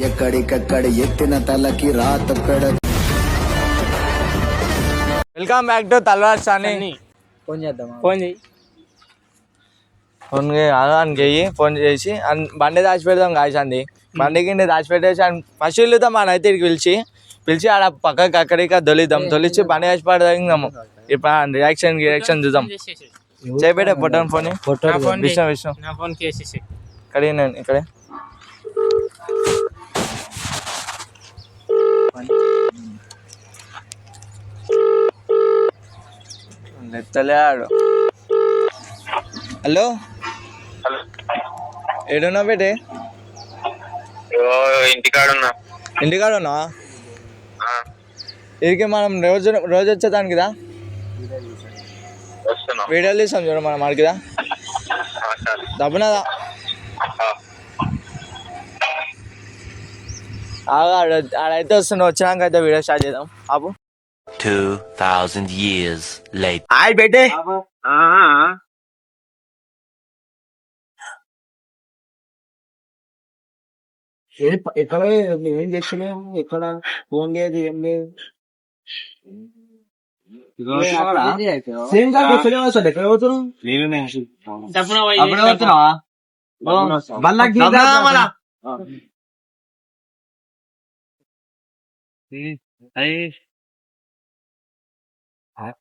ఎక్కడికక్కడ ఎత్తిన తలకి రాతక్కడ. వెల్కమ్ బ్యాక్ టు తల్వార్ సాని. ఫోన్ చేద్దాం. ఫోన్ చేయి. ఫోన్ చేసి బండి దాచిపెడదాం కాల్చండి. బండి కింద దాచిపెట్టేసి ఫస్ట్ వెళ్తాం మన అయితే పిలిచి ఆడ పక్కకి అక్కడికి తొలిచి బండి దాచి పడదాము. ఇప్పుడు రియాక్షన్ చూద్దాం. చేపెట్టే పొట్టని ఫోన్ విషయం ఇక్కడే నెత్తలేడు. హలో ఏడున్నా బేటే? ఇంటికాడున్నా ఇదికి మనం రోజు వచ్చేదానికి కదా వీడియోలు తీస్తాం చూడ మనం మనకిదా డబ్బునదా ఆడైతే వస్తున్నావు. వచ్చినాక అయితే వీడియో స్టార్ట్ చేద్దాం. ఆపు. 2000 years later. హాయ్ బేటే. ఎక్కడ ఏం చేస్తున్నావు? ఎక్కడ ఫోన్ లేదు, ఏం లేదు. సేమ్ కాదు ఎక్కడ పోతున్నావు?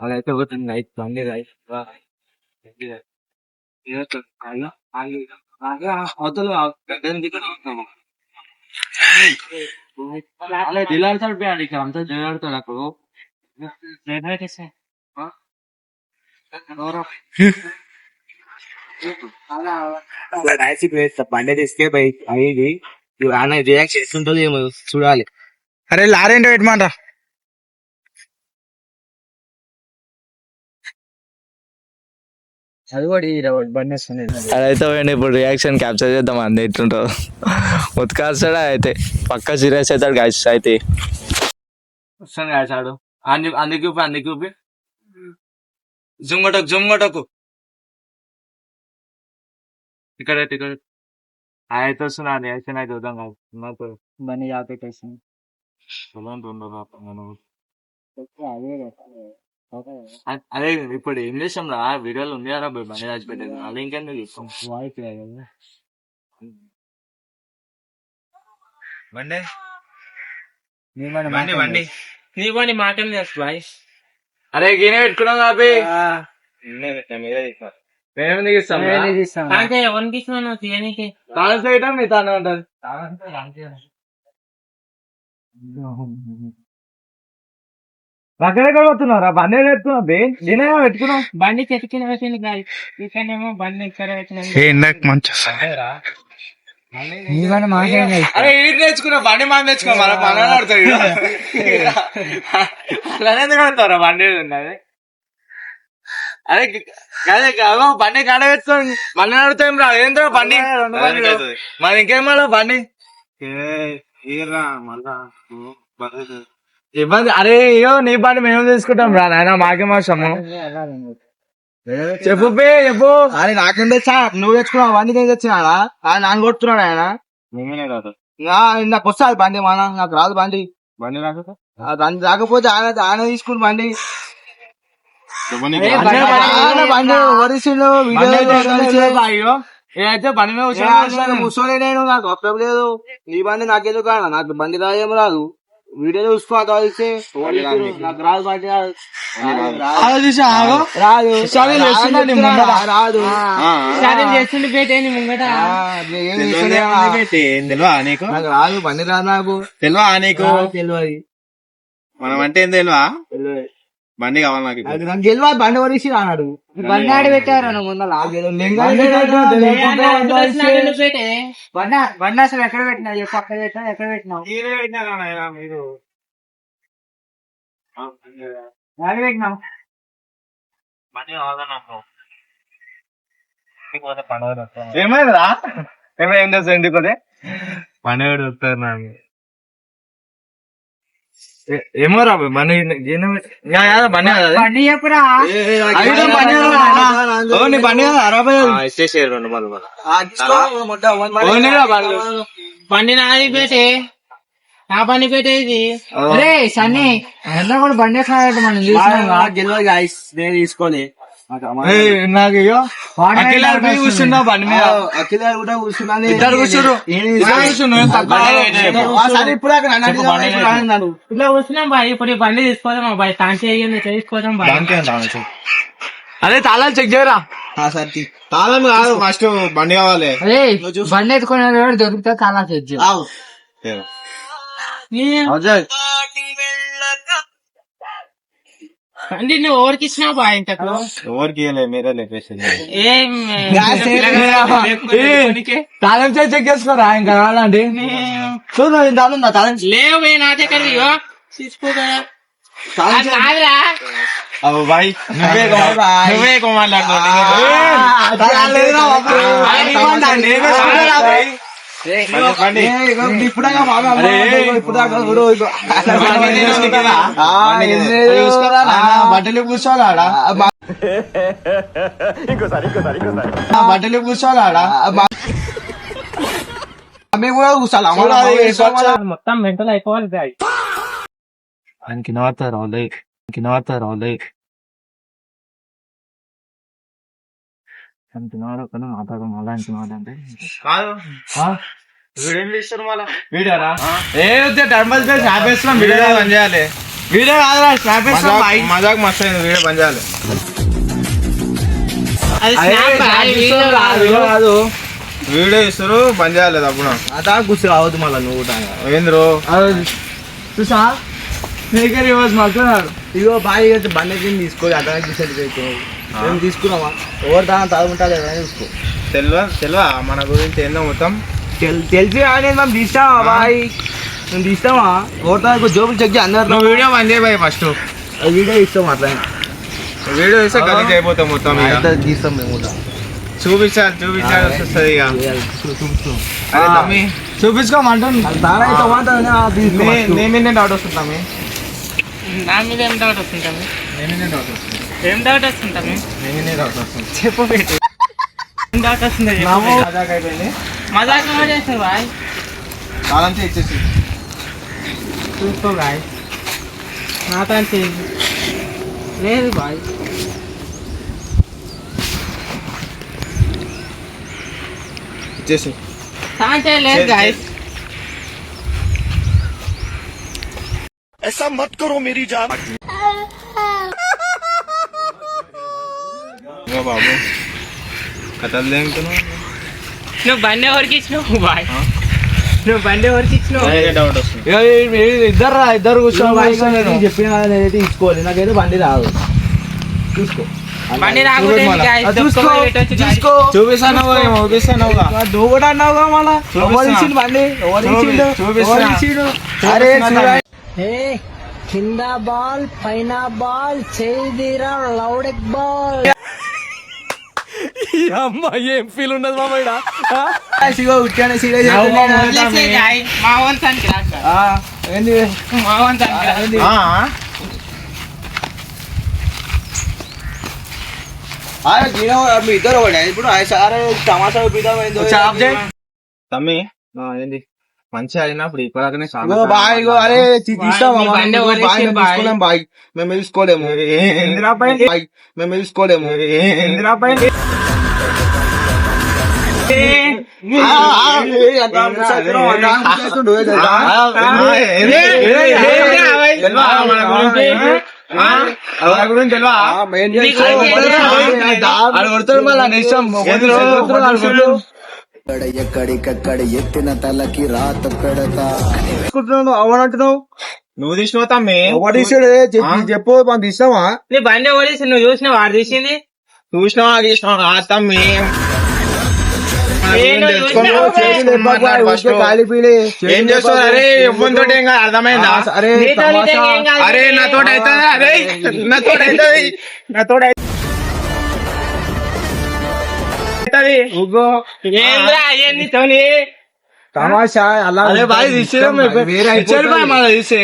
అలా అయితే పోతుంది నైట్ బండి అవతల అలా దిలాడతాడు పోయాడు. ఇక్కడ అంతా దిలాడతాడు. అక్కడ బండి తీసుకే పోయి అయ్యి రియాక్ట్ చేస్తుంటుంది ఏమో చూడాలి. అరే లారేంటో పెట్టమంటా. అది కూడా బండి వస్తుంది. అదైతే పోయింది. ఇప్పుడు రియాక్షన్ క్యాప్చర్ చేద్దాం. అంది ఎట్లుంటుందో ఉత్కాస్తాడా అయితే పక్కా సీరియస్ అవుతాడు. గాయస్ అయితే వస్తాను కాసాడు. అన్ని చూపి జుమ్గొటకు ఇక్కడ అయితే వస్తున్నా. రియాక్షన్ అయితే వద్దాం కాదు. బండి ఆపెట్టేసింది. అదే ఇప్పుడు ఏం చేసాం రా? వీడియోలు ఉంది కదా బండి దాచిపెట్టేది. అది ఇంకెందుకు చూస్తాం. బండి నీ బండి మాటలు చేస్తా బాయ్. అరే గిన్నె పెట్టుకున్నాం కాబట్టి మేమేమి ఇస్తాం. అంటే ఎవరికి ఇస్తున్నావు తీయనికి? తాను చేయటం మీ తాను ఉంటుంది. అక్కడెక్కడ పోతున్నారా? బండి పెట్టుకున్నావు. గిన్నె పెట్టుకున్నావు. బండి చెట్టుకిన వచ్చింది గాయ. ఇక్కడేమో బండి ఇక్కడ వచ్చిన మంచి అరే ఇంటికి తెచ్చుకున్నా. బండి మనం తెచ్చుకున్నా. మన పనులు ఆడుతాడు. అలానే కడతారా బండి ఉన్నది? అరే అదే బండి కాడ పెట్టుకోండి. బండి ఆడుతాం రా. ఏంద్రా బండి మరి ఇంకేమన్నా బండి ఇబ్బంది. అరే అయ్యో నీ బండి మేము తీసుకుంటాం రా నాయన. మాకేం అవసరము చెప్పు చెప్పు. అరే నాకేం తెచ్చా? నువ్వు తెచ్చుకున్నావు. బండి నేను తెచ్చినాడా? నాన్న కొడుతున్నాడు ఆయన. నాకు వస్తుంది బండి. నాకు రాదు బండి. రాకపోతే ఆయన తీసుకుని బండి అయితే బండి కూర్చోలే. నేను నాకు అప్పు లేదు. నీ బండి నాకెందుకు? నాకు బండి రాదేం రాదు. వీడియో చూసుకో. నాకు రాదు బండి. రాదు చేస్తుండే పెట్టేది ముంగట. నాకు రాదు బండి. రాదు నాకు తెలియదు. మనం అంటే ఏం తెలియదా? బండి కావాలి నాకు. నాకు తెలియదు. బండి వరిసి అన్నాడు. బండి ఆడి పెట్టారు ముందర. బండి అసలు ఎక్కడ పెట్టినా? పక్క పెట్టినా ఎక్కడ పెట్టినావు? మీరు పెట్టినావు ఏమైందిరా? ఏం చేస్తా ఇంటికి పోతే పండుగ వస్తారు నాకు. ఏమో రా బండి బండి చెప్పురా. బండి ఇచ్చేసారు 200. బండి నాది పెట్టే నా బండి పెట్టేది అరే సన్నీ ఎంత కూడా బండి ఎక్కడ మనం గెలవదు గాయస్ నేను తీసుకోలే నాకు కూర్చున్నా బండి మీద అఖిల కూడా కూర్చున్నాను ఇద్దరు కూర్చున్నారు ఇట్లా కూర్చున్నాం బాయ్ ఇప్పుడు ఈ బండి తీసుకోదాం బాయ్ తాను చేయండి తీసుకోదాం బాయ్ అరే తాళాలు చెక్ చేయరా తాళం కాదు ఫస్ట్ బండి కావాలి బండి ఎత్తుకునే దొరికితే తాళా తెచ్చు బండి నువ్వు ఎవరికి ఇచ్చినావు బాయ్ ఇంతకు ఎవరికి మీరే లేపేసింది ఏం తాళం చెక్ చేసుకోరా ఇంకా కావాలండి చూడు తాళం లేవు పోయి నా దగ్గర తీసుకో కదా కాదురా బాయ్ నువ్వే బట్టలు కూర్చోవాలా బట్టలు కూర్చోవాలా మేము కూడా కూర్చోాలి మొత్తం మెంటల్ అయిపోవాలి బాయ్ ఆయనకి నవ్వుతారు వాళ్ళే మాట్లాడడం అలాంటి మాట్లాడంటే వీడియోనా ఏ టర్మల్ స్పేస్ ఆపేస్తున్నాం వీడియో బంద్ చేయాలి వీడియో కాదురా స్నాప్ మజాక్ మస్తు అయింది వీడియో బంద్ చేయాలి కాదు వీడియో ఇస్తారు బంద్ చేయాలి అప్పుడు అదా కూర్చో రావద్దు మళ్ళీ నువ్వు ఏంద్రో చూసా స్నేకర్ ఇవ్వచ్చు మాట్లాడారు ఇగో బాయ్ బండి తీసుకోవాలి అతనికి డిసైడ్ మేము తీసుకున్నామా ఎవరు దాని తాగుంటా లేదా చూసుకో తెలివా మన గురించి ఏందో మొత్తం తెలిసి కానీ మేము తీస్తామా బాయ్ మేము తీస్తామా ఎవరితో జోబులు చెక్ చేయి అందరు నువ్వు వీడియో బంద్ చేయ బాయ్ ఫస్ట్ వీడియో ఇస్తాం అట్లా వీడియో ఇస్తే గలీజ్ అయిపోతాం మొత్తం తీస్తాం మేము కూడా చూపించాలి వస్తుంది ఇక అరే తమ్మి చూపించుకోమంటే డౌట్ వస్తుంది తమ్మి నా మీద ఏం డౌట్ వస్తుంది ఏం డౌట్ వస్తుంది చెప్పు ఏం డౌట్ వస్తుంది అయిపోయింది మజాక్ చేస్తారు బాయ్ తాళం ఇచ్చేసి చూసుకో బాయ్ నా తాను చేయండి లేదు బాయ్ ఇచ్చేసి తాను చేయలేదు గాయస్ ऐसा मत करो मेरी जान బాబు కథలు దేంకున్నావు నువ్వు బండి ఎవరికి ఇచ్చినావు బాయ్ నువ్వు బండి ఎవరికి ఇచ్చినావు డౌట్ వస్తుంది ఇద్దరు కూర్చోని చెప్పిన నేనైతే తీసుకోవాలి నాకైతే బండి రాదు చూసుకో బండి రాకుండా చూపిస్తాను నువ్వు కూడా అన్నావుగా మళ్ళా ఎవరు ఇచ్చిండు బండి ఎవరు ఇచ్చిండు అరే కింద బాల్ పైన బాల్ చేదిరా లౌడెక్ బాల్ అమ్మ ఏం ఫీల్ ఉండదు మామ మీ ఇద్దరు ఇప్పుడు సరే తమాషా తమ్మి ఏంది మంచిగా అయినప్పుడు ఇప్పటికనే అరే తీసుకోలేం బాయ్ మేము తీసుకోలేము మేము తీసుకోలేము ఎక్కడికక్కడ ఎత్తిన తలకి రాత పెడతా అవనంటున్నావు నువ్వు తీసినావు తమ్మి ఒకటి చెప్పు మనం తీస్తావా నీ బండి ఎవరు నువ్వు చూసినావు వాడు తీసింది చూసినావా తమ్మి ఏం చేస్తావు అరే ఇవ్వంతో అర్థమైందా అరే నాతో అవుతుందా అరే నాతో అవుతుంది నాతో తమాషా అలా బాయ్ తీసే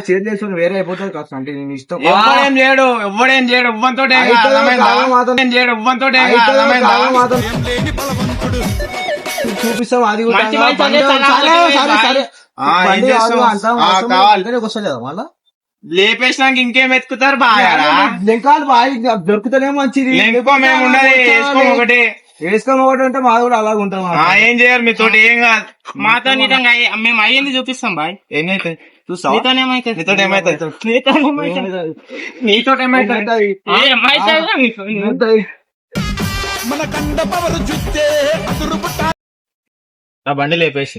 చేంజ్ చేసుకుని వేరే అయిపోతుంది కాస్త అంటే నేను ఇష్టం ఎవ్వడేం చేయడు ఇవ్వంతో చేయడు ఇవ్వంతో చూపిస్తాం అది కూడా. మంచి మంచి బండి అన్ని సరే, తలా సరే, సరే. ఏం బండి చేస్తాం? అంటాం, అవసరం కావాలి. ఇక్కడికి వస్తలేదా మళ్ళా? లేపేసినాక ఇంకేం ఎత్తుకుతారు బాగా లెంకాలు బాగా దొరుకుతూనే మంచిది. లేకపో మేము ఉన్నది వేసుకోం ఒకటి. వేసుకోం ఒకటి అంటే మాది కూడా అలాగ ఉంటాం. ఏం చేయరు మీతోటి ఏం కాదు. మాతో నిజంగా మేము అయ్యింది చూపిస్తాం బాయ్. ఏమైతుంది చూస్తావా? నీతోనేమైతుంది? నీతోటి ఏమైతుంది? నీతో ఏమైతుంది? నా బండి లేపేసి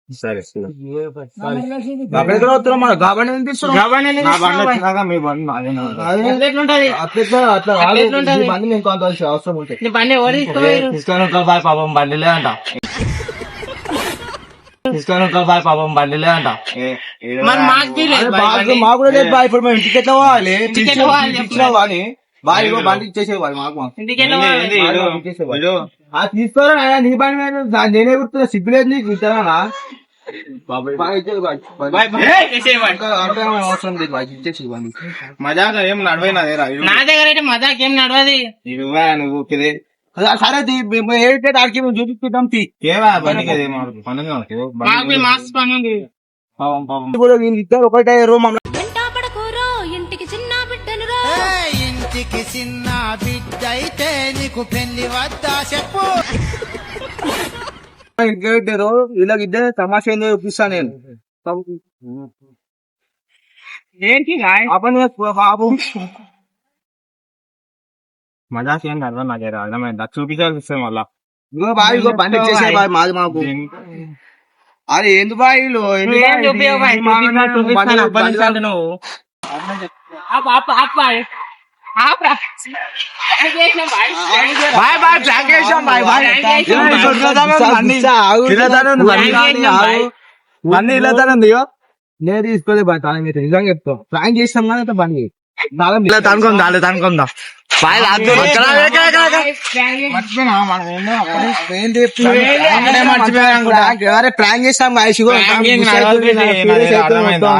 సరే ఎక్కడ వస్తున్నాం మనం? గాబని ఏం తీసుకున్నాం? నా బండి వచ్చినాక మీ బండి నాదేనా? ఎట్లుంటది? అట్లా కాదు. ఎట్లుంటది? ఈ బండి నేను కొంత అవసరం ఉంటాయి. నీ బండి ఎవరు తీసుకోవాలి? తీసుకొని బాయ్ పాపం బండి లేదంట. తీసుకొని బాయ్ పాపం బండి లేదంట. మరి మాకు తీయలేదు బాయ్ బండి. మాకు కూడా లేదు బాయ్. ఇప్పుడు మేము ఇంటికి ఎట్లా పోవాలి? ఇంటికి ఎట్లా పోవాలి? ఇచ్చినావు కానీ బాయ్ ఇగో బండి ఇచ్చేసేవాళ్ళు మాకు. ఇంటికి ఎట్లా పోవాలి? తీసుకోరా నాయనా, నీ బండి మీద నేనే గుర్తున్నా. సిగ్గులేదు నీకు ఇస్తానా? బాయ్ ఇచ్చేది బాయ్. బాయ్ బాయ్ చేసేవాడు. అంటే అవసరం లేదు బాయ్, ఇచ్చేసి బండి. మజాగా ఏం నడవైనాదేరా నా దగ్గర అయితే మజాక్ ఏం నడవది. నువ్వు కిదే సరే ఏంటంటే ఆడికి మేము చూపిస్తాం. కేవా బండికి అదే పనులు మాకు మాస్ పని ఉంది. ఇప్పుడు వీళ్ళు ఇద్దరు ఒకటే రూమ్ వెంటాపడకూరో ఇంటికి చిన్న బిడ్డను రో. ఇంటికి చిన్న బిడ్డ అయితే నీకు పెళ్లి వద్దా చెప్పు. ఇంకేంటారు వీళ్ళకి ఇద్దరు తమాషా ఏందో చూపిస్తా నేను. ఏంటి గాయ్? బాబు మజాక్ ఏం అర్థం నాకు అర్థమైంది. చూపించాల్సి వస్తుంది మళ్ళా. ఇగో బాయ్, ఇగో బండి ఇచ్చేసే బాయ్, మాది మాకు. అరే ఏంది బాయ్ వీళ్ళు? ఏంది నువ్వేం బాయ్? చూపియవు బాయ్. చూపిస్తాను అప్పటి నుంచి అంటే నువ్వు. ఆపు, ఆపు, ఆపు బాయ్. ఆపురా. ప్రాంక్ చేసినాం బాయ్. బాయ్ బాయ్ ప్రాంక్ చేసాం బాయ్ బాయ్. ప్రాంక్ చేసాం బాయ్. బండి ఇలా తనంది. నేను తీసుకోలే బాయ్, తాళం అయితే నిజంగా చెప్తాం. ప్రాంక్ చేస్తాం కానీ అయితే బండి ఇలా తనుకుందా తనుకుందా బాయ్ రాదు. ప్రాంక్ చేసినాం. మర్చిపోయినా మనం ఏందో అప్పుడే ప్రాంక్ చేస్తాం బాయ్. Prank ఏం నడవదు, అర్థమైందా?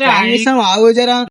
ప్రాంక్ చేస్తాం ఆగు జరా.